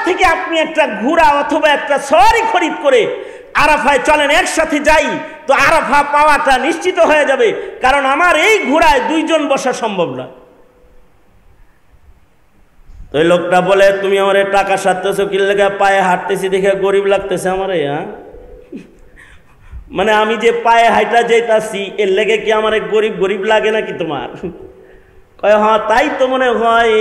থেকে আপনি একটা ঘোড়া অথবা একটা সওয়ারি খরিদ করে আরাফায় চলেন, একসাথে যাই, তো আরাফা পাওয়াটা নিশ্চিত হয়ে যাবে, কারণ আমার এই ঘোড়ায় দুইজন বসা সম্ভব না। তো এই লোকটা বলে, তুমি আমার টাকা সারতেছো কি লেগে? পায়ে হাঁটতেছি দেখে গরিব লাগতেছে আমার। হ্যাঁ, মানে আমি যে পায়ে হাইটা যেতাছি এর লেগে কি আমার গরিব গরিব লাগে নাকি তোমার? কয় হ্যাঁ তাই তো মনে হয়।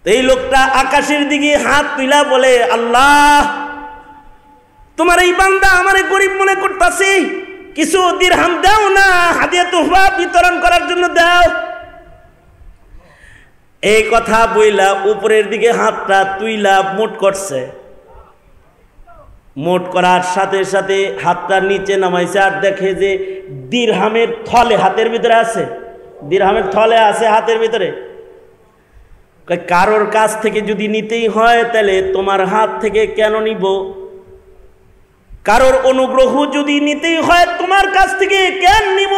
এই লোকটা আকাশের দিকে হাত তুইলা বলে, আল্লাহ, তোমার এই বান্দা আমারে গরিব মনে করতেছে, কিছু দিরহাম দাও না, হাদিয়া তোহফা বিতরণ করার জন্য দাও। এই কথা বইলা উপরের দিকে হাতটা তুইলা মোট করছে। মোট করার সাথে সাথে হাতটা নিচে নামাইছে, আর দেখে যে দিরহামের থলে হাতের ভিতরে আছে, দিরহামের থলে আছে হাতের ভিতরে। কারোর কাছ থেকে যদি নিতেই হয় তাহলে তোমার হাত থেকে কেন নিব? কারোর অনুগ্রহ যদি নিতেই হয় তোমার কাছ থেকে কেন নিব?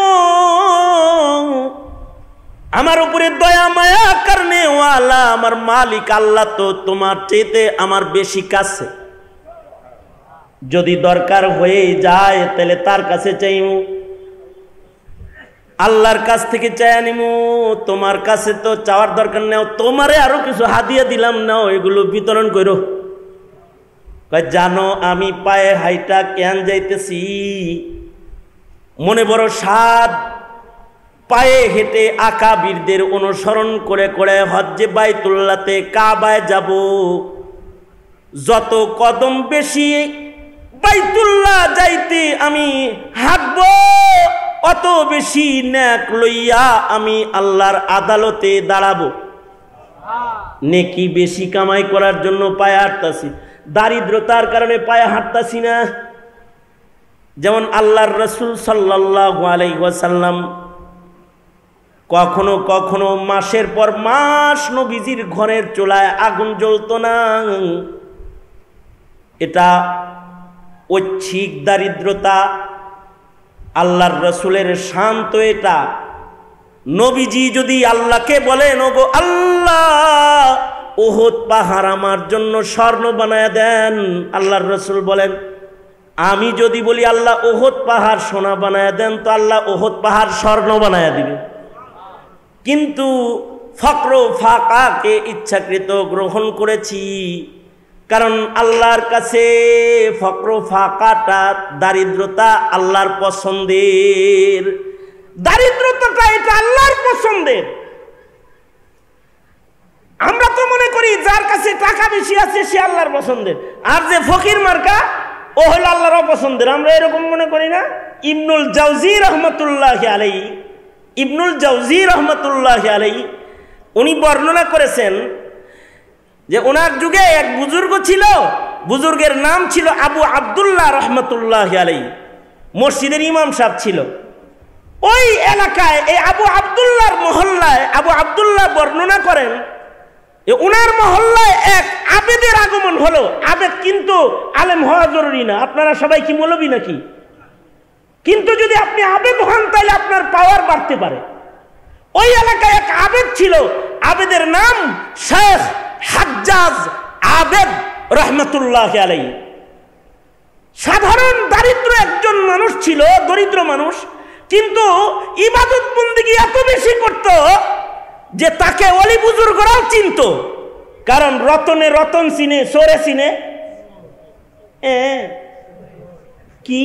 আমার উপরে দয়া মায়া করনে ওয়ালা আমার মালিক আল্লাহ তো তোমার চেয়ে আমার বেশি কাছে। যদি দরকার হয়ে যায় তাহলে তার কাছে চাইমু, আল্লাহর কাছ থেকে চাই নিমু। তোমার কাছে তো চাওয়ার দরকার নেই, তোমারে আরো কিছু হাদিয়া দিলাম, নাও এগুলো বিতরণ করো। জানো আমি পায়ে হাইটা কেন যাইতেছি? মনে বড় সাদ, পায়ে হেঁটে আকাবিরদের অনুসরণ করে করে হজ্জে বাইতুল্লাহতে কাবায় যাব। যত কদম বেশি বাইতুল্লাহ যাইতে আমি হাঁটবো, অত বেশি নেক লইয়া আমি আল্লাহর আদালতে দাঁড়াবো। নেকি বেশি কামাই করার জন্য পায়ে হাঁটতাছি, দারিদ্রতার কারণে পায়ে হাঁটতাছি না। যেমন আল্লাহর রাসূল সাল্লাল্লাহু আলাইহি ওয়াসাল্লাম কখনো কখনো মাসের পর মাস নবীজির ঘরের চুলায় আগুন জ্বলতো না। এটা ঐচ্ছিক দারিদ্রতা, আল্লাহর রসুলের শান্ত এটা। নবীজি যদি আল্লাহকে বলেন, ওগো আল্লাহ, উহুদ পাহাড় আমার জন্য স্বর্ণ বানায় দেন, আল্লাহর রসুল বলেন, আমি যদি বলি আল্লাহ উহুদ পাহাড় সোনা বানায় দেন, তো আল্লাহ উহুদ পাহাড় স্বর্ণ বানায় দিবে। কিন্তু ফক্র ফাকাকে ইচ্ছাকৃত গ্রহণ করেছি, কারণ আল্লাহর কাছে ফক্র ফাকাটা, দারিদ্রতা আল্লাহর পছন্দের। দারিদ্রতাটা এটা আল্লাহর পছন্দের। আমরা তো মনে করি যার কাছে টাকা বেশি আছে সে আল্লাহর পছন্দের, আর যে ফকির মার্কা ও হলো আল্লাহর অপছন্দের। আমরা এরকম মনে করি না? ইবনুল জাওজি রহমতুল্লাহি আলাইহি, ইবনুল জাওজি রহমতুল্লাহি আলাইহি উনি বর্ণনা করেছেন যে ওনার যুগে এক বুজুর্গ ছিল, বুজুর্গের নাম ছিল আবু আব্দুল্লাহ রহমতুল্লাহি আলাইহি, মসজিদের ইমাম সাহেব ছিল। ওই এলাকায় এই আবু আব্দুল্লাহর মহল্লায় আবু আব্দুল্লাহ বর্ণনা করেন ওনার মহল্লায় এক আবেদের আগমন হলো। আবেদ কিন্তু আলেম হওয়া জরুরি না, আপনারা সবাই কি মৌলবী নাকি? কিন্তু যদি আপনি আবেদ হন তাহলে আপনার পাওয়ার বাড়তে পারে। ওই এলাকায় এক আবেদ ছিল, আবেদের নাম শেখ হাজ্জাজ আবেদ রহমতুল্লাহি আলাইহি। সাধারণ দারিদ্র একজন মানুষ ছিল, দরিদ্র মানুষ, কিন্তু ইবাদত বন্দেগী এত বেশি করত যে তাকে ওলি বুজুর্গরাও চিনত। কারণ রতনে রতন চিনে, চোরে চিনে কি?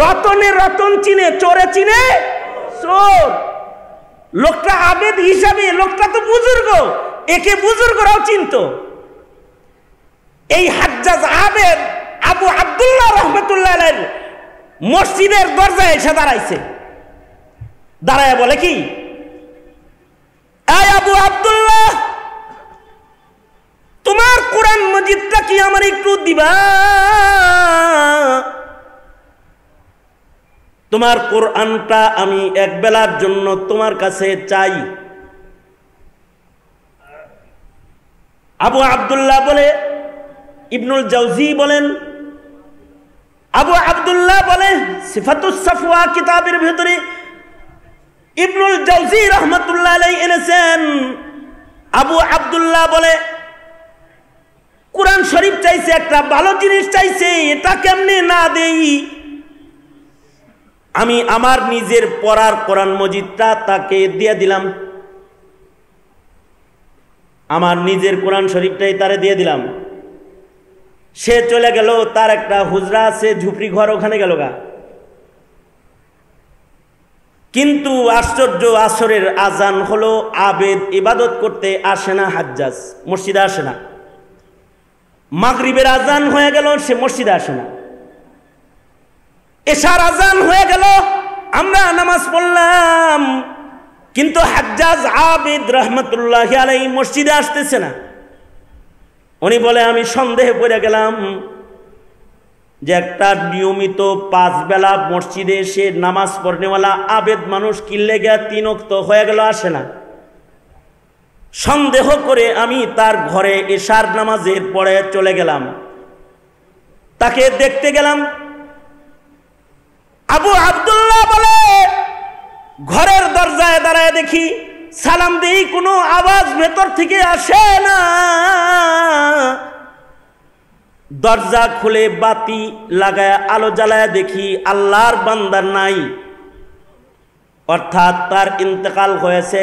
রতনে রতন চিনে, চোরে চিনে চোর। লোকটা আবেদ হিসাবে, লোকটা তো বুজুর্গ, একে বুজুর্গরাও চিনত। এই হাজ্জাজ আবেদ আবু আব্দুল্লাহ রহমতুল্লাহ আলাইহি মসজিদের দরজায় এসে দাঁড়াইছে। দাঁড়ায় বলে কি, এই আবু আব্দুল্লাহ, তোমার কোরআন মজিদটা কি আমার একটু দিবা? তোমার কোরআনটা আমি এক বেলার জন্য তোমার কাছে চাই। আবু আব্দুল্লাহ বলে, ইবনুল জাওজি বলেন, আবু আব্দুল্লাহ বলে সিফাতুস সাফওয়া কিতাবের ভিতরে ইবনুল জাওজি রহমাতুল্লাহ আলাইহি এনেছেন। আবু আব্দুল্লাহ বলে কোরআন শরীফ চাইছে, একটা ভালো জিনিস চাইছে, এটা কেমনে না দেই? আমি আমার নিজের পড়ার কোরআন মজিদটা তাকে দিয়ে দিলাম, আমার নিজের কোরআন শরীফটাই তারে দিয়ে দিলাম। সে চলে গেল, তার একটা হুজরা আছে, ঝুপড়ি ঘর, ওখানে গেল গা। কিন্তু আশ্চর্য, আসরের আজান হলো, আবেদ ইবাদত করতে আসে না, হাজ্জাজ মসজিদে আসে না। মাগরিবের আজান হয়ে গেল, সে মসজিদে আসে না। এশার আজান হয়ে গেল, আমরা নামাজ পড়লাম, কিন্তু হাজ্জাজ আবেদ রহমতুল্লাহি আলাইহি মসজিদে আসতেছে না। উনি বলে আমি সন্দেহে পড়ে গেলাম যে একটা নিয়মিত 5 বেলা মসজিদে এসে নামাজ পড়নেওয়ালা আবেদ মানুষ কিল্লে গিয়া 3 ওয়াক্ত হয়ে গেল, আসে না। সন্দেহ করে আমি তার ঘরে এশার নামাজের পরে চলে গেলাম, তাকে দেখতে গেলাম। আবু আব্দুল্লাহ বলে ঘরের দরজায় দাঁড়ায় দেখি, সালাম দেই, কোনো আওয়াজ ভেতর থেকে আসে না। দরজা খুলে বাতি লাগায় আলো জ্বালায় দেখি আল্লাহর বান্দার নাই, অর্থাৎ তার ইন্তেকাল হয়েছে।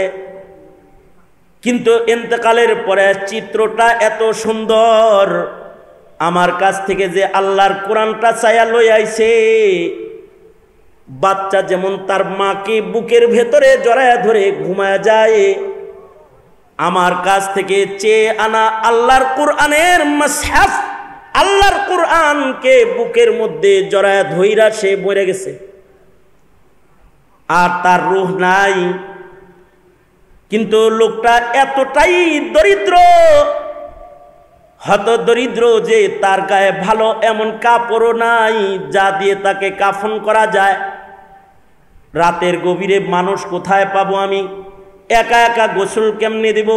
কিন্তু ইন্তেকালের পরে চিত্রটা এত সুন্দর, আমার কাছ থেকে যে আল্লাহর কোরআনটা চায়া লই আইছে, বাচ্চা যেমন তার মাকে বুকের ভেতরে জড়ায় ধরে ঘুমায় যায়, আমার কাছ থেকে চেয়ে আনা আল্লাহর কোরআনের মাসহাফ, আল্লাহর কোরআনকে বুকের মধ্যে জড়ায় ধইরা সে মরে গেছে, আর তার রূহ নাই। কিন্তু লোকটা এতটাই দরিদ্র, হত দরিদ্র যে তার গায়ে ভালো এমন কাপড়ও নাই যা দিয়ে তাকে কাফন করা যায়। রাতের গভীরে মানুষ কোথায় পাবো আমি? একা একা গোসল কেমনে দেব?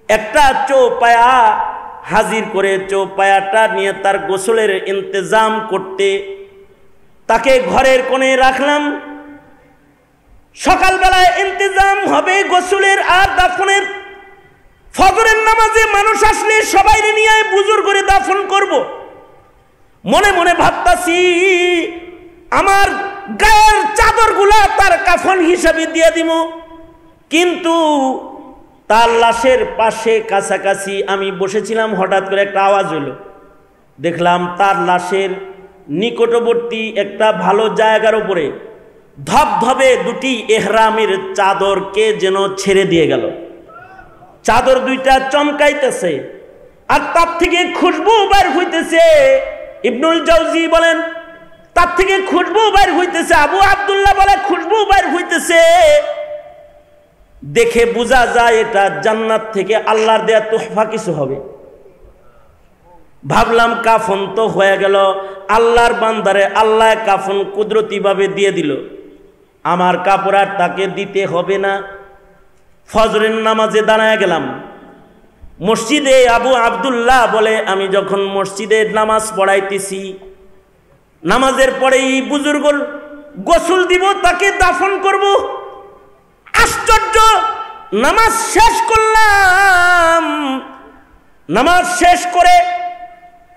একটা চৌপায়া হাজির করে চৌপায়াটা নিয়ে তার গোসলের ইন্তজাম করতে তাকে ঘরের কোণে রাখলাম। সকালবেলায় ইন্তজাম হবে গোসলের আর দাফনের। ফজরের নামাজে মানুষ আসলে সবাই নিয়ে বুজুর করে দাফন করব। মনে মনে ভাবতাছি আমার গায়ের চাদরগুলা তার কাফন হিসাবে দিয়ে দিব। কিন্তু তার লাশের পাশে কাছাকাছি আমি বসেছিলাম, হঠাৎ করে একটা আওয়াজ হলো। দেখলাম তার লাশের নিকটবর্তী একটা ভালো জায়গার উপরে ধবধবে 2টি এহরামের চাদরকে যেন ছেড়ে দিয়ে গেল। চাদর 2টা চমকাইতেছে আর তার থেকে খুশবু বের হইতেছে। ইবনুল জাওজি বলেন তার থেকে খুশবু বের হইতেছে। আবু আব্দুল্লাহ বলে খুশবু বের হইতেছে। দেখে বোঝা যায় এটা জান্নাত থেকে আল্লাহর দেয়া তোহফা কিছু হবে। ভাবলাম কাফন তো হয়ে গেল, আল্লাহর বান্দারে আল্লাহ কাফন কুদরতি ভাবে দিয়ে দিল, আমার কাপড় আর তাকে দিতে হবে না। ফজরের নামাজে দাঁড়ায় গেলাম মসজিদে। আবু আব্দুল্লাহ বলে আমি যখন মসজিদে নামাজ পড়াইতেছি, নামাজের পরেই বুজুর্গ গোসল দিব, তাকে দাফন করব। আশ্চর্য, নামাজ শেষ করলাম। নামাজ শেষ করে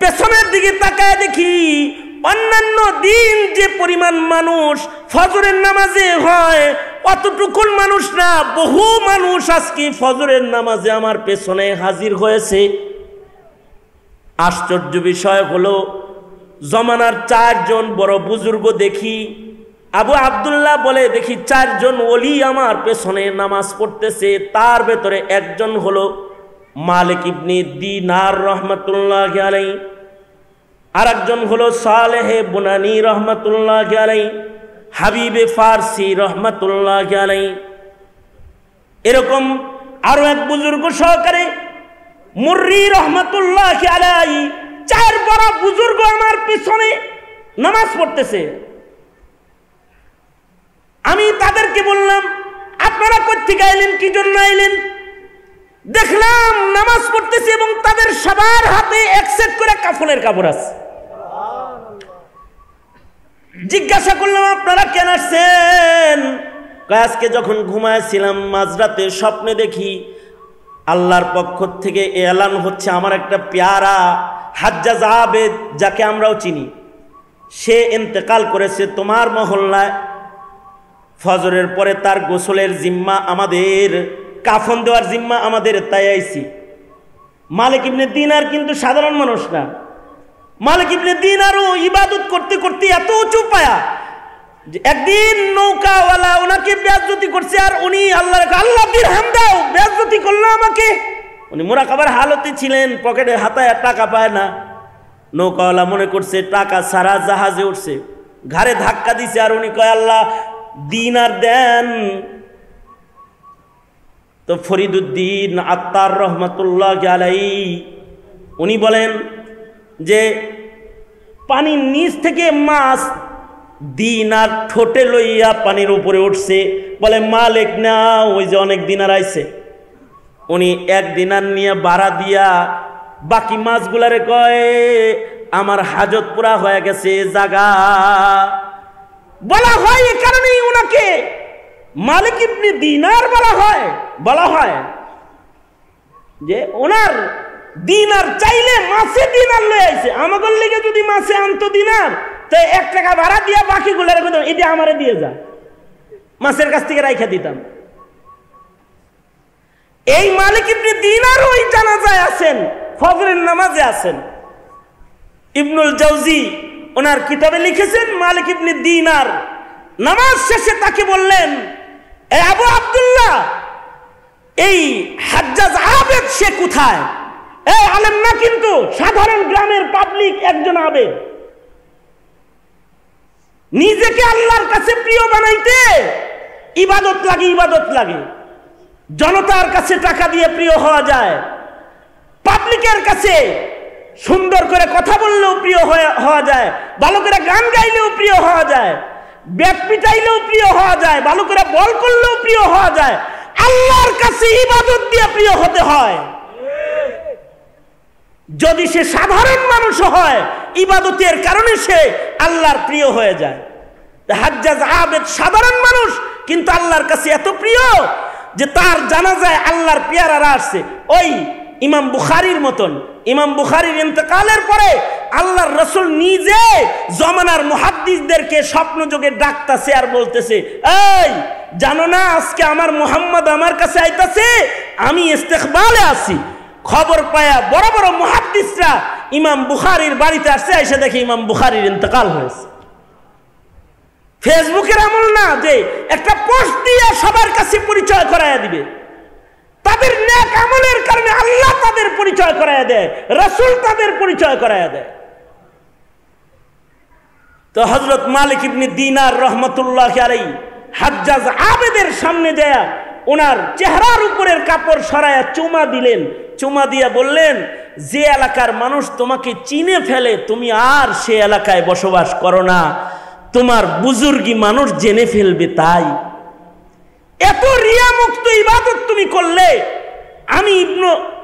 পেছনের দিকে তাকায় দেখি অন্যান্য দিন যে পরিমাণ মানুষ ফজরের নামাজে হয় অতটুকুন মানুষ না, বহু মানুষ আজকে ফজরের নামাজে আমার পেছনে হাজির হয়েছে। আশ্চর্য বিষয় হলো জমানার 4 জন বড় বুজুর্গ দেখি। আবু আব্দুল্লাহ বলে দেখি 4 জন ওলি আমার পেছনে নামাজ পড়তেছে। তার ভেতরে একজন হলো মালিক ইবনে দিনার রহমাতুল্লাহি আলাইহি, আর একজন হলো সালেহে বুনানি রহমাতুল্লাহি আলাইহি, হাবিবে ফারসি রহমাতুল্লাহি আলাইহি। এরকম আরো এক বুজুর্গ সহকারে মুররি রহমাতুল্লাহি আলাইহি, 4 বড় বুজুর্গ আমার পিছনে নামাজ পড়তেছে। আমি তাদেরকে বললাম আপনারা কোত্থেকে আইলেন, কি জন্য আইলেন? দেখলাম নামাজ পড়তেছে এবং তাদের সবার হাতে এক সেট করে কাফনের কাপড় আছে। জিজ্ঞাসা করলাম আপনারা কেন আসছেন? আজকে যখন ঘুমাইছিলাম মাঝরাতে স্বপ্নে দেখি আল্লাহর পক্ষ থেকে এলান হচ্ছে, আমার একটা পেয়ারা হাজ্জাজ আবেদ যাকে আমরাও চিনি, সে ইন্তেকাল করেছে তোমার মহল্লায়। ফজরের পরে তার গোসলের জিম্মা আমাদের, কাফন দেওয়ার জিম্মা আমাদের, তাই আইছি। মালিক ইবনে দিনার কিন্তু সাধারণ মানুষ না। মালিক ইবনে দিনারও ইবাদত করতে করতে এত উঁচু পায়া, একদিন নৌকাওয়ালা ওনাকে বেয়াজ্জতি করছে, আর উনি আল্লাহ দিরহাম দাও, বেয়াজ্জতি করলো আমাকে। উনি মুরাকাবার হালতে ছিলেন, পকেটে হাতায় টাকা পায় না। নৌকাওয়ালা মনে করছে টাকা সারা জাহাজে উঠছে, ঘাড়ে ধাক্কা দিছে, আর উনি কয় আল্লাহ দিনার দেন। তো ফরিদুদ্দিন আত্তার রহমাতুল্লাহ আলাইহি উনি বলেন যে পানির নিচ থেকে মাছ দিনার ঠোঁটে লইয়া পানির উপরে উঠছে, বলে মালিক না, ওই যে অনেক দিনার আইছে। উনি এক দিনার নিয়ে ভাড়া দিয়া বাকি মাছগুলারে কয় আমার হাজত পুরা হয়ে গেছে জাগা। বলা হয় এ কারণেই উনাকে মালিক ইবনে দিনার বলা হয় যে ওনার দিনার চাইলে মাছে দিনার লয়ে আইছে। আমাদের লেগে যদি মাছে আনতো দিনার, তো 1 টাকা ভাড়া দিয়া বাকিগুলো রেখে দাও, এটা আমারে দিয়ে যা, মাছের কাছ থেকে রাইখা দিতাম। এই মালিক ইবনে দিনার ওই জানাজায় আছেন, ফজরের নামাজে আছেন। ইবনুল জাওজি ওনার কিতাবে লিখেছেন মালিক ইবনে দিনার নামাজ শেষে তাকে বললেন, এ আবু আব্দুল্লাহ, এই হাজ্জাজ আবেদ সে কোথায়? এই আলেম না, কিন্তু সাধারণ গ্রামের পাবলিক একজন আবেদ। নিজেকে আল্লাহর কাছে প্রিয় বানাইতে ইবাদত লাগে। জনতার কাছে টাকা দিয়ে প্রিয় হওয়া যায়, পাবলিকের কাছে সুন্দর করে কথা বললেও প্রিয় হওয়া যায়, ভালো করে গান গাইলেও প্রিয় হওয়া যায়, ব্যাট পিটাইলেও প্রিয় হওয়া যায়, ভালো করে বল করলেও প্রিয় হওয়া যায়। আল্লাহর কাছে ইবাদত দিয়ে প্রিয় হতে হয়। যদি সে সাধারণ মানুষ হয়, ইবাদতের কারণে সে আল্লাহর প্রিয় হয়ে যায়। হাজ্জাজ আবেদ সাধারণ মানুষ, কিন্তু আল্লাহর কাছে এত প্রিয় যে তার জানাজায় আল্লাহর পেয়ারারা আসছে। ওই ইমাম বুখারীর মতন, ইমাম বুখারীর ইন্তেকালের পরে আল্লাহর রাসূল নিজে জমানার মুহাদ্দিসদেরকে স্বপ্নযোগে ডাকতেছে আর বলতেছে, এই জানো না আজকে আমার মুহাম্মদ আমার কাছে আইতাছে, আমি ইস্তেকবালে আছি। খবর পায়া বড় বড় মুহাদ্দিসরা ইমাম বুখারীর বাড়িতে আসছে, এসে দেখে ইমাম বুখারীর ইন্তেকাল হয়েছে। ফেসবুকের আমল না যে একটা পোস্ট দিয়ে সবার কাছে পরিচয় করায়া দিবে। তাদের নেক আমলের কারণে আল্লাহ তাদের পরিচয় করায়া দেয়, রাসূল তাদের পরিচয় করায়া দেয়। তো হযরত মালিক ইবনে দিনার রহমাতুল্লাহি আলাইহি হাজ্জাজ আবেদের সামনে যায় ওনার চেহারার উপরের কাপড় সরায়া চুমা দিলেন। চুমা দিয়া বললেন, যে এলাকার মানুষ তোমাকে চিনে ফেলে তুমি আর সে এলাকায় বসবাস করো না, তোমার বুজুর্গি মানুষ জেনে ফেলবে। তাই এত রিয়া মুক্ত ইবাদত তুমি করলে,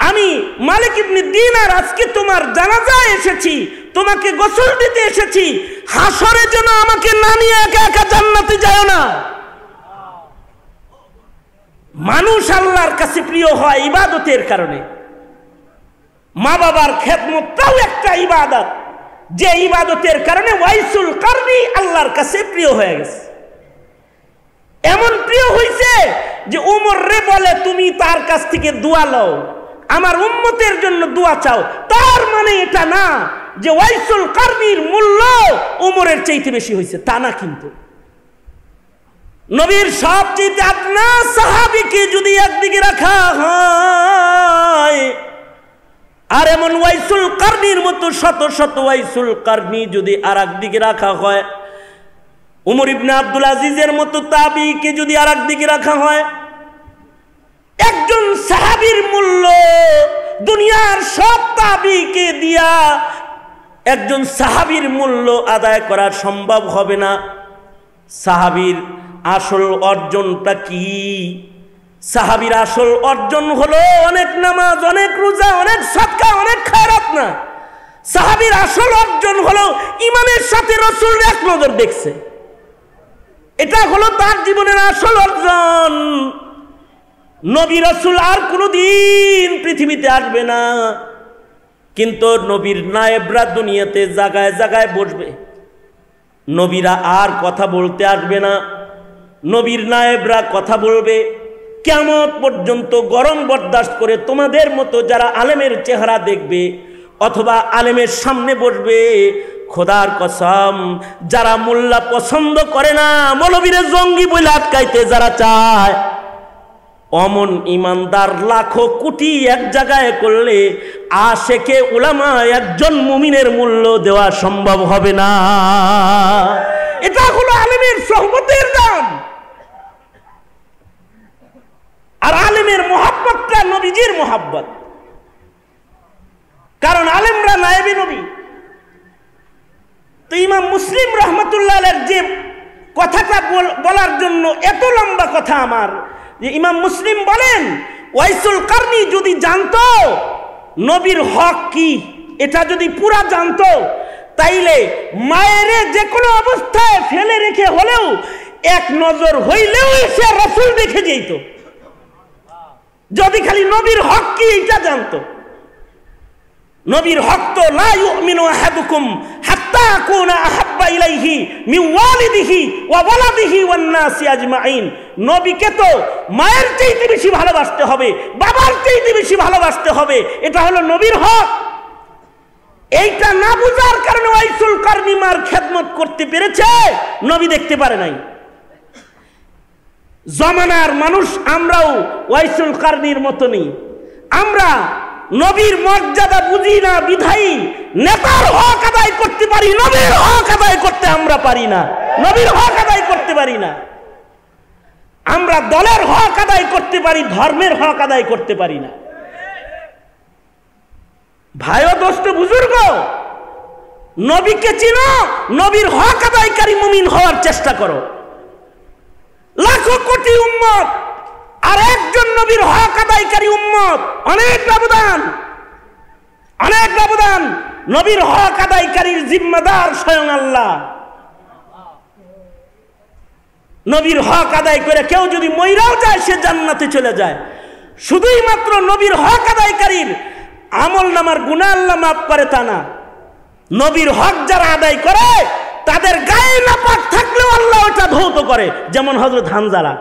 আমি মালিক ইবনে দিনার আজকে তোমার জানাজায় এসেছি, তোমাকে গোসল দিতে এসেছি, হাসরে যেন আমাকে না নিয়ে একা একা জান্নাতে যায় না। মানুষ আল্লাহর কাছে প্রিয় হয় ইবাদতের কারণে। মা বাবার খেদমতটাও একটা ইবাদত, যে ইবাদতের কারণে ওয়াইসুল কারনি আল্লাহর কাছে প্রিয় হয়ে গেছে। এমন প্রিয় হইছে যে উমর রে বলে তুমি তার কাছ থেকে দোয়া লও, আমার উম্মতের জন্য দোয়া চাও। তার মানে এটা না যে ওয়াইসুল কারনির মূল্য উমরের চাইতে বেশি হয়েছে, তা না। কিন্তু নবীর সবচেয়ে আপনা সাহাবীকে যদি একদিকে রাখা হয়, আর এমন ওয়াইসুল কারনির মতো শত শত ওয়াইসুল কারনি যদি আর একদিকে রাখা হয়, উমর ইবনে আব্দুল আজিজের মতো তাবিকে যদি আর একদিকে রাখা হয়, একজন সাহাবীর মূল্য দুনিয়ার সব তাবিকে দিয়া একজন সাহাবীর মূল্য আদায় করা সম্ভব হবে না। সাহাবীর আসল অর্জনটা কি? সাহাবীর আসল অর্জন হলো অনেক নামাজ, অনেক রোজা, অনেক সাদকা, অনেক খায়রাত না। সাহাবীর আসল অর্জন হলো ইমানের সাথে রাসূল এক নজর দেখছে। এটা হলো তার জীবনের আসল অর্জন। নবী রাসূল আর কোনোদিন পৃথিবীতে আসবে না, কিন্তু নবীর নায়েবরা দুনিয়াতে জায়গায় জায়গায় বসবে। নবীরা আর কথা বলতে আসবে না, নবীর নায়েবরা কথা বলবে। কিয়ামত পর্যন্ত গরম বরদাস্ত করে তোমাদের মতো যারা আলেমের চেহারা দেখবে অথবা আলেমের সামনে বসবে, খোদার কসম যারা মোল্লা পছন্দ করে না, মৌলবীরে জঙ্গি বলে আটকাইতে যারা চায়, অমন ইমানদার লাখো কোটি এক জায়গায় করলে আশেকে উলামা একজন মুমিনের মূল্য দেওয়া সম্ভব হবে না। এটা হলো আলেমের সোহবতের দাম। আর আলেমের মোহাব্বতটা নবীজির মোহাব্বত, কারণ আলেমরা নায়েবে নবী। তো ইমাম মুসলিম রহমতুল্লাহ আলাইহির যে কথাটা বলার জন্য এত লম্বা কথা আমার, যে ইমাম মুসলিম বলেন ওয়াইসুল কারনি যদি জানতো নবীর হক কি, এটা যদি পুরা জানতো, তাইলে মায়ের যে কোনো অবস্থায় ফেলে রেখে হলেও এক নজর হইলেও সে রাসূল দেখে যেত, যদি খালি নবীর হক কি এটা জানতো। নবীর হক তো লা ইউমিনু আহাদুকুম হাত্তা আকুনা আহাব্বা ইলাইহি মিন ওয়ালিদিহি ওয়া ওয়ালাদিহি ওয়ান নাসি আজমাইন। নবীকে তো মায়ের চাইতে বেশি ভালোবাসতে হবে, বাবার চাইতে বেশি ভালোবাসতে হবে, এটা হলো নবীর হক। এইটা না বুঝার কারণে ওয়াইসুল কারনি মার খেদমত করতে পেরেছে, নবী দেখতে পারে নাই। জমানার মানুষ আমরাও ওয়াইসুল কারনির মতনই, আমরা নবীর মর্যাদা বুঝি না বিধায়ী নেতার হক আদায় করতে পারি, নবীর হক আদায় করতে আমরা পারি না, নবীর হক আদায় করতে পারি না। আমরা দলের হক আদায় করতে পারি, ধর্মের হক আদায় করতে পারি না। ভাই ও দোস্ত বুজুর্গ, নবীকে চিনো, নবীর হক আদায়কারী মুমিন হওয়ার চেষ্টা করো। লাখো কোটি উম্মত আর একজন নবীর হক আদায়কারী উম্মত, অনেক ব্যবধান, অনেক ব্যবধান। নবীর হক আদায়কারীর জিম্মাদার স্বয়ং আল্লাহ। নবীর হক আদায় করে কেউ যদি মইরাও যায় সে জান্নাতে চলে যায়। শুধুই মাত্র নবীর হক আদায়কারীর আমল নামার গুনাহ আল্লাহ মাফ করে তা না, নবীর হক যারা আদায় করে তাদের গায়ে নাপাক থাকলেও আল্লাহ ওটা ধৌত করে। যেমন হযরত হানজালা,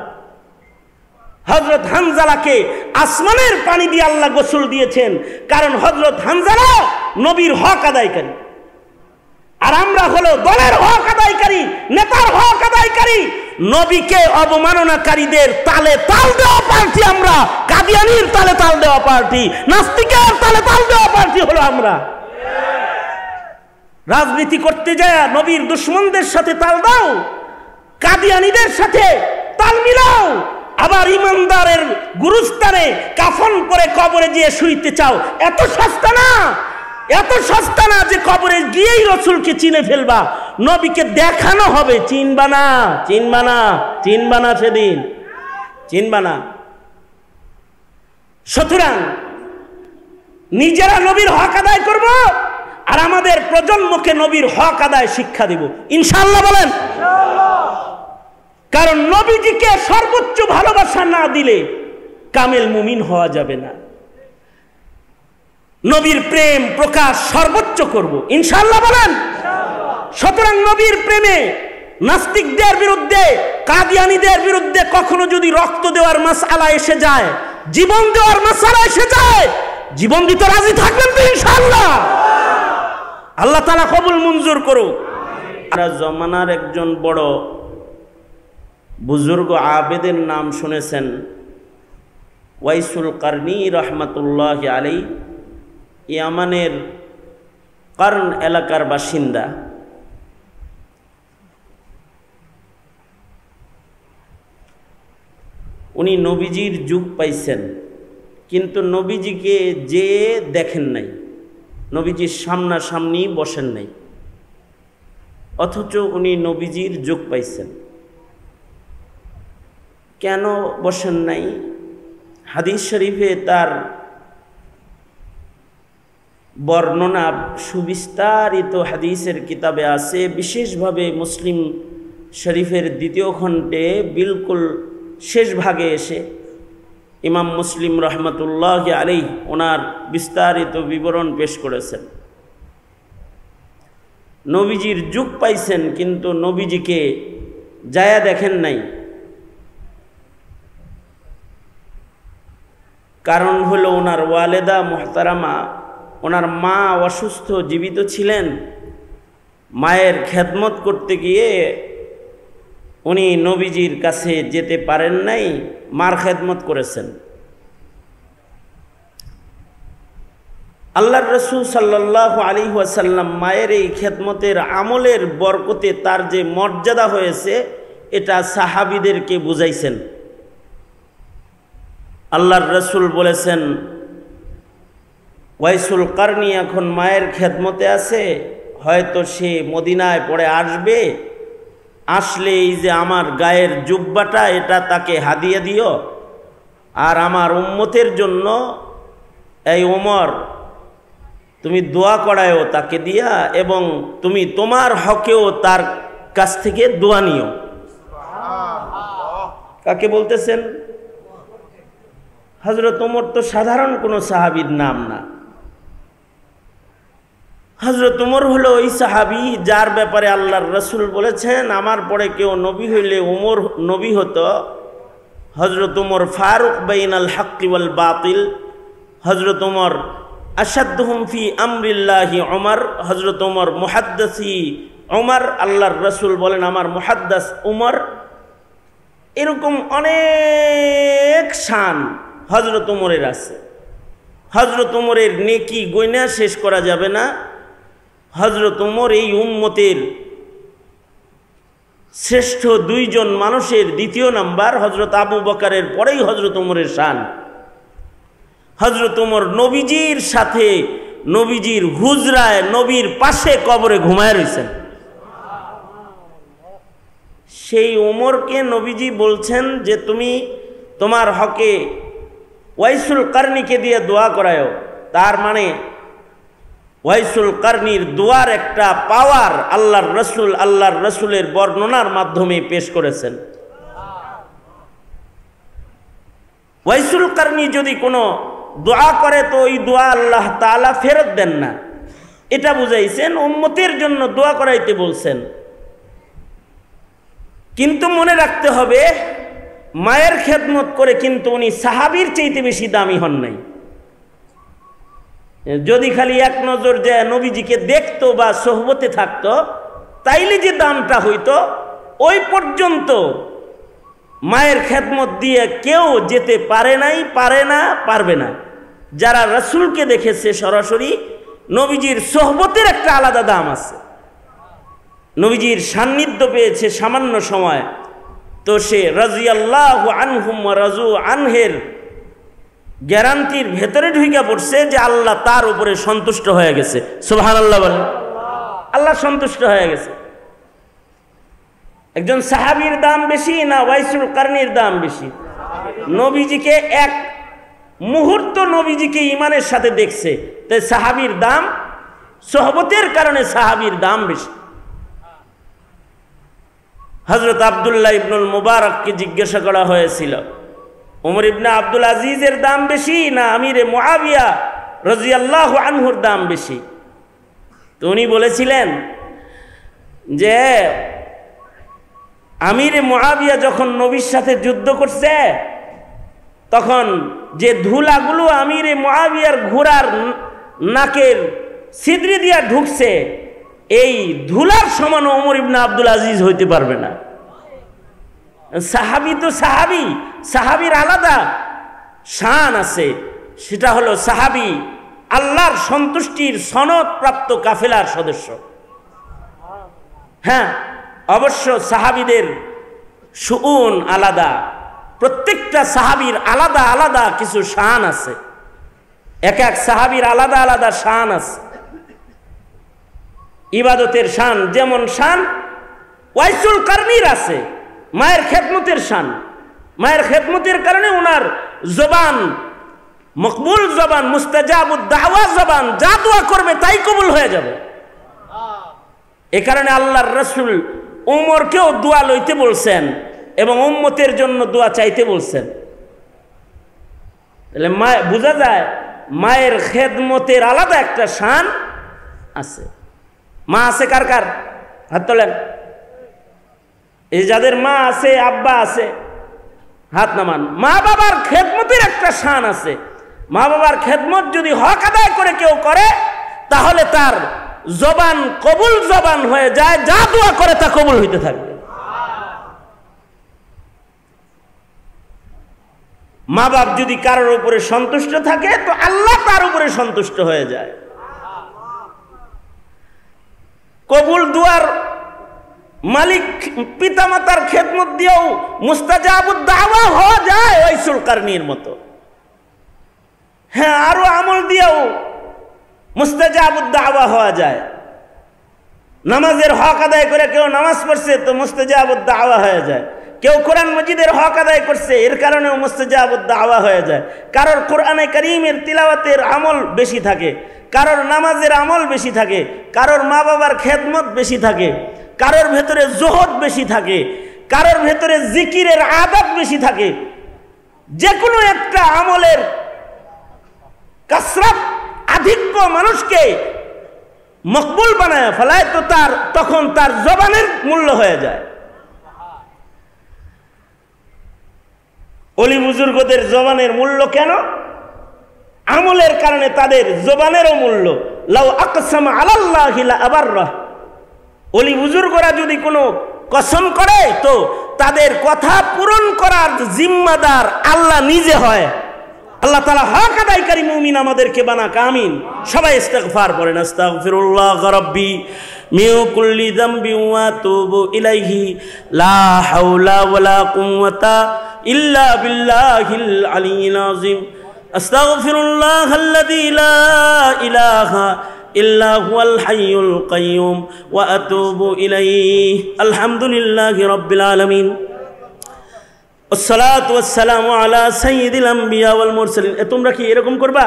হযরত হানজালাকে আসমানের পানি দিয়ে আল্লাহ গোসল দিয়েছেন, কারণ হযরত হানজালা নবীর হক আদায়কারী। আর আমরা হলো দলের হক আদায়কারী, নেতার হক আদায়কারী, নবীকে অবমাননাকারীদের তালে তাল দেওয়া পার্টি আমরা, কাদিয়ানির তালে তাল দেওয়া পার্টি, নাস্তিকের তালে তাল দেওয়া পার্টি হলো আমরা। রাজনীতি করতে যায় নবীর দুশমনদের সাথে তাল দাও, কাদিয়ানীদের সাথে তাল মিলাও, আবার ইমানদারের গুরুস্থানে কাফন পরে কবরে গিয়ে শুইতে চাও। এত সস্তা না, এত সস্তা না যে কবরে গিয়েই রসুলকে চিনে ফেলবা। নবীকে দেখানো হবে, চিনবা না, চিনবা না, চিনবা না, সেদিন চিনবা না। সুতরাং নিজেরা নবীর হক আদায় করব আর আমাদের প্রজন্মকে নবীর হক আদায় শিক্ষা দেব, ইনশাআল্লাহ। বলেন কারণ নবীজিকে সর্বোচ্চ ভালোবাসা না দিলে কামেল মুমিন হওয়া যাবে না। নবীর প্রেম প্রকাশ সর্বোচ্চ করব, ইনশাআল্লাহ। বলেন সুতরাং নবীর প্রেমে নাস্তিকদের বিরুদ্ধে, কাদিয়ানীদের বিরুদ্ধে কখনো যদি রক্ত দেওয়ার মাসআলা এসে যায়, জীবন দেওয়ার মাসআলা এসে যায়, জীবন দিতে রাজি থাকবেন তো ইনশাআল্লাহ? আল্লাহ তাআলা কবুল মঞ্জুর করুক। আর জমানার একজন বড় বুজুর্গ আবেদের নাম শুনেছেন, ওয়াইসুল কারনি রহমাতুল্লাহ আলাইহি, ইয়ামানের কারন এলাকার বাসিন্দা। উনি নবীজির যুগ পাইছেন, কিন্তু নবীজিকে যে দেখেন নাই, নবীজির সামনাসামনি বসেন নাই, অথচ উনি নবীজির যুগ পাইছেন। কেন বসেন নাই? হাদিস শরীফে তার বর্ণনা সুবিস্তারিত হাদিসের কিতাবে আছে, বিশেষভাবে মুসলিম শরীফের দ্বিতীয় খণ্ডে বিলকুল শেষ ভাগে এসে ইমাম মুসলিম রহমতুল্লাহ আলাইহি ওনার বিস্তারিত বিবরণ পেশ করেছেন। নবীজির যুগ পাইছেন কিন্তু নবীজিকে যায়া দেখেন নাই। কারণ হলো ওনার ওয়ালেদা মুহতারামা, ওনার মা অসুস্থ জীবিত ছিলেন, মায়ের খেদমত করতে গিয়ে উনি নবীজির কাছে যেতে পারেন নাই, মার খেদমত করেছেন। আল্লাহর রাসূল সাল্লাল্লাহু আলাইহি ওয়াসাল্লাম মায়ের এই খেদমতের আমলের বরকতে তার যে মর্যাদা হয়েছে এটা সাহাবীদেরকে বুঝাইছেন। আল্লাহর রাসূল বলেছেন, ওয়াইসুল কারনি এখন মায়ের খেদমতে আছে, হয়তো সে মদিনায় পড়ে আসবে, আসলে এই যে আমার গায়ের জুব্বাটা এটা তাকে হাদিয়া দিও, আর আমার উম্মতের জন্য এই ওমর তুমি দোয়া করায়ও তাকে দিয়া, এবং তুমি তোমার হকেও তার কাছ থেকে দোয়া নিও। কাকে বলতেছেন? হযরত ওমর তো সাধারণ কোনো সাহাবীর নাম না। হযরত ওমর হলো ওই সাহাবী যার ব্যাপারে আল্লাহর রাসূল বলেছেন, আমার পরে কেউ নবী হইলে ওমর নবী হতো। হযরত ওমর ফারুক বাইনাল হাক্কি ওয়াল বাতিল। হযরত ওমর আশাদ্দুহুম ফি আমরিল্লাহি ওমর। হযরত ওমর মুহাদ্দিসি ওমর। আল্লাহর রাসূল বলেন, আমার মুহাদ্দিস ওমর। এরকম অনেক শান হযরত ওমরের আছে। হযরত ওমরের নেকি গয়না শেষ করা যাবে না। হযরত ওমর এই উম্মতের শ্রেষ্ঠ দুইজন মানুষের দ্বিতীয় নাম্বার। হযরত আবু বকরের পরেই হযরত ওমরের শান। হযরত ওমর নবীজির সাথে নবীজির হুজরায় নবীর পাশে কবরে ঘুমায় রয়েছেন। সেই ওমরকে নবীজি বলছেন যে তুমি তোমার হকে ওয়াইসুল কারনিকে দিয়ে দোয়া করায়ও। তার মানে ওয়াইসুল কারনির দোয়ার একটা পাওয়ার আল্লাহর রসুলের বর্ণনার মাধ্যমে পেশ করেছেন। ওয়াইসুল কারনি যদি কোনো দোয়া করে তো ওই দোয়া আল্লাহ তাআলা ফেরত দেন না, এটা বুঝাইছেন। উম্মতের জন্য দোয়া করাইতে বলছেন। কিন্তু মনে রাখতে হবে, মায়ের খেদমত করে কিন্তু উনি সাহাবীর চাইতে বেশি দামি হন নাই। যদি খালি এক নজর যে নবীজিকে দেখতো বা সোহবতে থাকতো, তাইলে যে দামটা হইতো, ওই পর্যন্ত মায়ের খেদমত দিয়ে কেউ যেতে পারে নাই, পারে না, পারবে না। যারা রাসূলকে দেখেছে সরাসরি, নবীজির সোহবতের একটা আলাদা দাম আছে। নবীজির সান্নিধ্য পেয়েছে সামান্য সময়, তো সে রাদিয়াল্লাহু আনহুম ওয়া রাজু আনহের গ্যারান্টির ভেতরে ঢুকে পড়ছে যে আল্লাহ তার উপরে সন্তুষ্ট হয়ে গেছে। সুবহানাল্লাহ বলেন। আল্লাহ সন্তুষ্ট হয়ে গেছে। একজন সাহাবীর দাম বেশি না ওয়াইসুল কারনির দাম বেশি? নবীজিকে এক মুহূর্ত নবীজিকে ঈমানের সাথে দেখছে, তাই সাহাবীর দাম, সোহবতের কারণে সাহাবীর দাম বেশি। হযরত আব্দুল্লাহ ইবনুল মুবারককে জিজ্ঞাসা করা হয়েছিল, ওমর ইবনে আব্দুল আজিজের দাম বেশি না আমিরে মুআবিয়া রাদিয়াল্লাহু আনহুর দাম বেশি? তো উনি বলেছিলেন যে আমিরে মুআবিয়া যখন নবীর সাথে যুদ্ধ করছে, তখন যে ধুলাগুলো আমিরে মুআবিয়ার ঘোড়ার নাকের ছিদ্রে দিয়া ঢুকছে, এই ধুলার সমান ওমর ইবনে আব্দুল আজিজ হইতে পারবে না। সাহাবী তো সাহাবী, সাহাবীর আলাদা শান আছে। সেটা হলো সাহাবী আল্লাহর সন্তুষ্টির সনদ প্রাপ্ত কাফেলার সদস্য। হ্যাঁ, অবশ্য সাহাবীদের শুউন আলাদা, প্রত্যেকটা সাহাবীর আলাদা আলাদা কিছু শান আছে। এক এক সাহাবীর আলাদা আলাদা শান আছে। ইবাদতের শান যেমন শান ওয়াইসুল কারনির আছে, মায়ের খেদমতের শান। মায়ের খেদমতের কারণে ওনার জবান মকবুল জবান, মুস্তাজাবুদ দাওয়া জবান, যা দোয়া করবে তাই কবুল হয়ে যাবে। এ কারণে আল্লাহর রাসূল উমরকেও দোয়া লইতে বলছেন এবং উম্মতের জন্য দোয়া চাইতে বলছেন। তাহলে মা বোঝা যায় মায়ের খেদমতের আলাদা একটা শান আছে। মা আছে কার কার? হাত তোলেন। এই যাদের মা আছে, আব্বা আছে, হাত নামান। মা বাবার খেদমতের একটা শান আছে। মা বাবার খেদমত যদি হক আদায় করে কেউ করে তাহলে তার জবান কবুল জবান হয়ে যায়, যা দোয়া করে তা কবুল হইতে থাকবে। মা বাপ যদি কারোর উপরে সন্তুষ্ট থাকে তো আল্লাহ তার উপরে সন্তুষ্ট হয়ে যায়। কবুল দুয়ার মালিক পিতামাতার খেদমত দিয়েও মুস্তাজাবুদ দাওয়া হওয়া যায় ওয়াইসুল কারনীর মতো। হ্যাঁ, আরো আমল দিয়েও মুস্তাজাবুদ দাওয়া হওয়া যায়। নামাজের হক আদায় করে কেউ নামাজ পড়ছে তো মুস্তাজাবুদ দাওয়া হয়ে যায়। কেউ কোরআন মজিদের হক আদায় করছে, এর কারণেও মুস্তাজাবুদ দাওয়া হয়ে যায়। কারোর কোরআনে কারীমের তিলাওয়াতের আমল বেশি থাকে, কারোর নামাজের আমল বেশি থাকে, কারোর মা বাবার খেদমত বেশি থাকে, কারোর ভেতরে জোহদ বেশি থাকে, কারোর ভেতরে জিকিরের আদত বেশি থাকে। যে কোনো একটা আমলের কাসরাত আধিক্য মানুষকে মকবুল বানায় ফেলায় তো তখন তার জবানের মূল্য হয়ে যায়। অলি বুজুর্গদের জবানের মূল্য কেন? আমলের কারণে তাদের জবানেরও মূল্য। লাউ আকসামা আলাল্লাহি লা আবাররাহ। অলি বুজুর্গরা যদি কোনো কসম করে তো তাদের কথা পূরণ করার জিম্মাদার আল্লাহ নিজে হয়। আল্লাহ তাআলা হক আদায়কারী মুমিন আমাদেরকে বানাক, আমিন। সবাই ইস্তিগফার করেন। আস্তাগফিরুল্লাহ রাব্বি মিন কুল্লি যামবি ওয়া আতুবু ইলাইহি লা হাওলা ওয়ালা কুওয়াতা ইল্লা বিল্লাহিল আলিয়্যিল আযীম। আস্তাগফিরুল্লাহাল্লাযী লা ইলাহা ইল্লা হুয়াল হাইয়ুল কাইয়্যুম ওয়া আতুবু ইলাইহি। আলহামদুলিল্লাহি রাব্বিল আলামিন। আসসালাতু ওয়াসসালামু আলা সাইয়্যিদিল আম্বিয়া ওয়াল মুরসালিন। তোমরা কি এরকম করবা?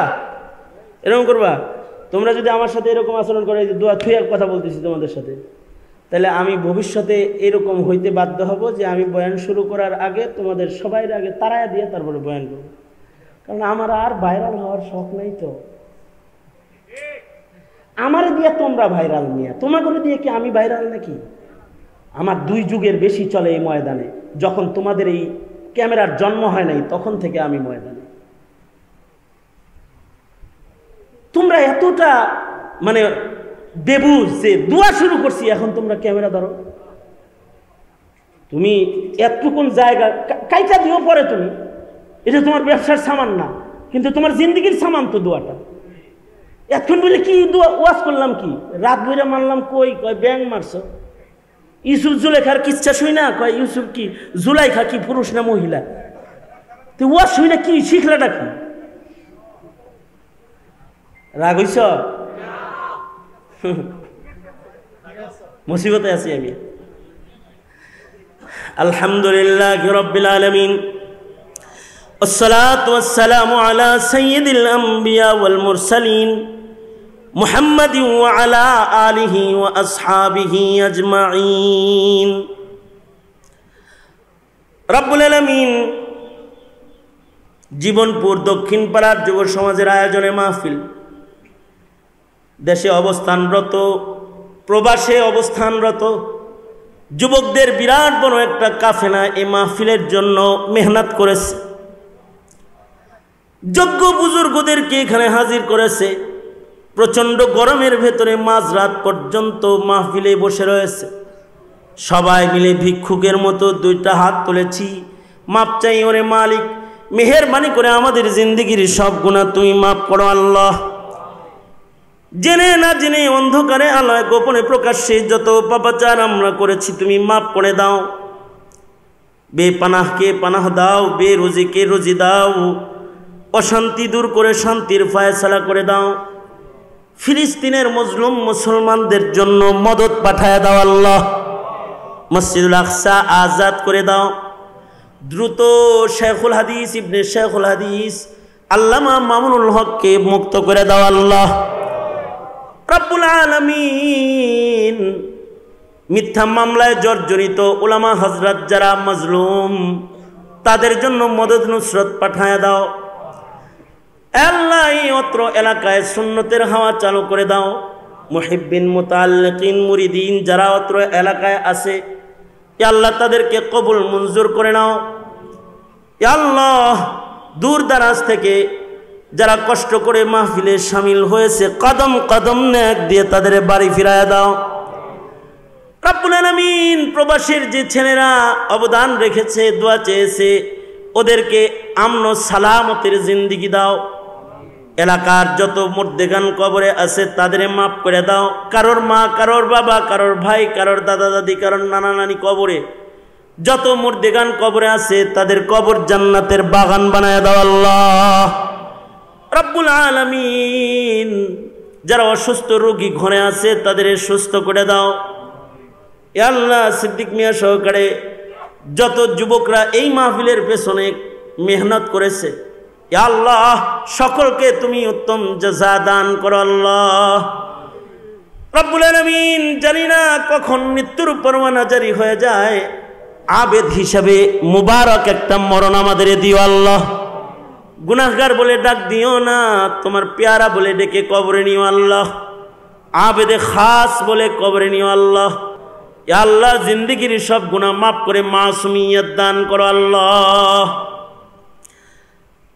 এরকম করবা? তোমরা যদি আমার সাথে এরকম আচরণ করে, দোয়া থুয়ে কথা বলতেছি তোমাদের সাথে, তাহলে আমি ভবিষ্যতে এরকম হইতে বাধ্য হব যে আমি বয়ান শুরু করার আগে তোমাদের সবাই আগে তাড়ায়া দিয়ে তারপরে বয়ান করব। কারণ আমার আর ভাইরাল হওয়ার শখ নাই। তো আমার দিয়ে তোমরা ভাইরাল নিয়ে, তোমাকে দিয়ে কি আমি ভাইরাল নাকি? আমার 2 যুগের বেশি চলে এই ময়দানে। যখন তোমাদের এই ক্যামেরার জন্ম হয় নাই তখন থেকে আমি ময়দানে। তোমরা এতটা মানে বেবুঝ যে দোয়া শুরু করছি, এখন তোমরা ক্যামেরা ধরো। তুমি এতটুকুন জায়গা কাইটা দিও পরে, তুমি এটা তোমার ব্যবসার সামান না, কিন্তু তোমার জিন্দগির সামান তো দোয়াটা। এতক্ষণ বলে কি দোয়া ওয়াজ করলাম, কি রাত বইরা মারলাম, কই কয় ব্যাং মারছো। ইউসুফ জুলেখার কিচ্ছা শুই না, কয় ইউসুফ কি জুলাইখা কি পুরুষ না মহিলা? তো ওয়াজ শুই না, কি শিখলাটা কি? রাগ হইছ? মুসিবতে আছি আমি। আলহামদুলিল্লাহি রাব্বিল আলামিন। আসসালাতু ওয়াসসালামু আলা সাইয়্যিদিল আম্বিয়া ওয়াল মুরসালিন মুহাম্মাদিন ওয়া আলা আলিহি ওয়া আসহাবিহি আজমাইন। রব্বুল আলামিন জীবনপুর দক্ষিণ পাড়ার যুব সমাজের আয়োজনে মাহফিল, দেশে অবস্থানরত, প্রবাসে অবস্থানরত যুবকদের বিরাট বড় একটা কাফেলা এই মাহফিলের জন্য মেহনত করেছে। যোগ্য বুজুর্গদেরকে এখানে হাজির করেছে। প্রচণ্ড গরমের ভেতরে মাঝরাত পর্যন্ত মাহফিলে বসে রয়েছে। সবাই মিলে ভিক্ষুকের মতো 2টা হাত তুলেছি, মাপ চাই ওরে মালিক, মেহেরবানি করে আমাদের জিন্দেগির সব গুনাহ তুমি মাফ করো আল্লাহ। জেনে না জেনে, অন্ধকারে আলোয়, গোপনে প্রকাশ্যে যত পাপাচার আমরা করেছি তুমি মাফ করে দাও। বেপানাহকে পানাহ দাও, বেরোজিকে রোজি দাও, অশান্তি দূর করে শান্তির ফায়সালা করে দাও। ফিলিস্তিনের মজলুম মুসলমানদের জন্য মদত পাঠায় দাও আল্লাহ। মসজিদুল আকসা আজাদ করে দাও। দ্রুত শেখুল হাদিস ইবনে শেখুল হাদিস আল্লামা মামুনুল হককে মুক্ত করে দাও আল্লাহ। রব্বুল আলামিন মিথ্যা মামলায় জর্জরিত উলামা হযরত যারা মাজলুম তাদের জন্য মদদ নুসরত পাঠায়া দাও। আল্লাহ এই অত্র এলাকায় সুন্নতের হাওয়া চালু করে দাও। মুহিব্বিন মুতাআল্লিকিন মুরিদিন যারা অত্র এলাকায় আছে ইয়া আল্লাহ তাদেরকে কবুল মঞ্জুর করে নাও। ইয়া আল্লাহ দূর দারাজ থেকে যারা কষ্ট করে মাহফিলে শামিল হয়েছে কদম কদম নেক দিয়ে তাদের বাড়ি ফিরায়া দাও। রব্বুল আলামিন প্রবাসীর যে ছেলেরা অবদান রেখেছে দোয়া চেয়েছে ওদেরকে আমন সালামতের জিন্দেগি দাও। এলাকার যত মুর্দেগান কবরে আছে তাদের মাফ করে দাও। কারোর মা, কারোর বাবা, কারোর ভাই, কারোর দাদা দাদি, কারোর নানা নানি কবরে যত মুর্দেগান কবরে আছে তাদের কবর জান্নাতের বাগান বানায় দাও আল্লাহ রব্বুল আলামিন। যারা অসুস্থ রোগী ঘরে আছে তাদের সুস্থ করে দাও। ইয়া আল্লাহ সিদ্দিক মিয়া সহকারে যত যুবকরা এই মাহফিলের পেছনে মেহনত করেছে ইয়া আল্লাহ সকলকে তুমি উত্তম জাযা দান করো আল্লাহ রব্বুল আলামিন। জানি না কখন মৃত্যুর পরোয়ানা জারি হয়ে যায়, আবেদ হিসাবে মুবারক একটা মরণ আমাদের দিও আল্লাহ। গুনাহগার বলে ডাক দিও না, তোমার পেয়ারা বলে ডেকে কবরে নিও আল্লাহ। আবেদে খাস বলে কবরে নিও আল্লাহ। ইয়া আল্লাহ জিন্দেগির সব গুনাহ মাফ করে মাসুমিয়ত দান করো আল্লাহ।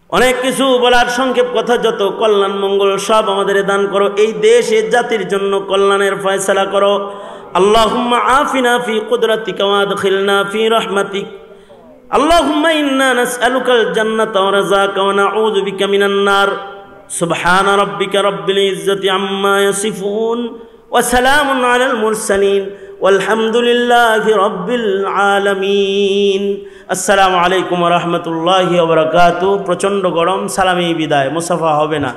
অনেক কিছু বলার সংক্ষেপ কথা, যত কল্যাণ মঙ্গল সব আমাদের দান করো। এই দেশে জাতির জন্য কল্যাণের ফয়সালা করো। আল্লাহুম্মা আফিনা ফি কুদরাতিকা ওয়া আদখিলনা ফি রাহমাতিক। আল্লাহুম্মা ইন্না নাসআলুকাল জান্নাতা ওয়া রাযাকা ওয়া নাউযু বিকা মিনান নার। সুবহানা রাব্বিকা রাব্বিল ইজ্জাতি আম্মা ইয়াসিফুন ওয়া সালামুন আলাল মুরসালিন ওয়ালহামদুলিল্লাহি রাব্বিল আলামিন। আসসালামু আলাইকুম ওয়া রাহমাতুল্লাহি ওয়া বারাকাতুহু। প্রচণ্ড গরম, সালামি বিদায়, মুসাফা হবে না।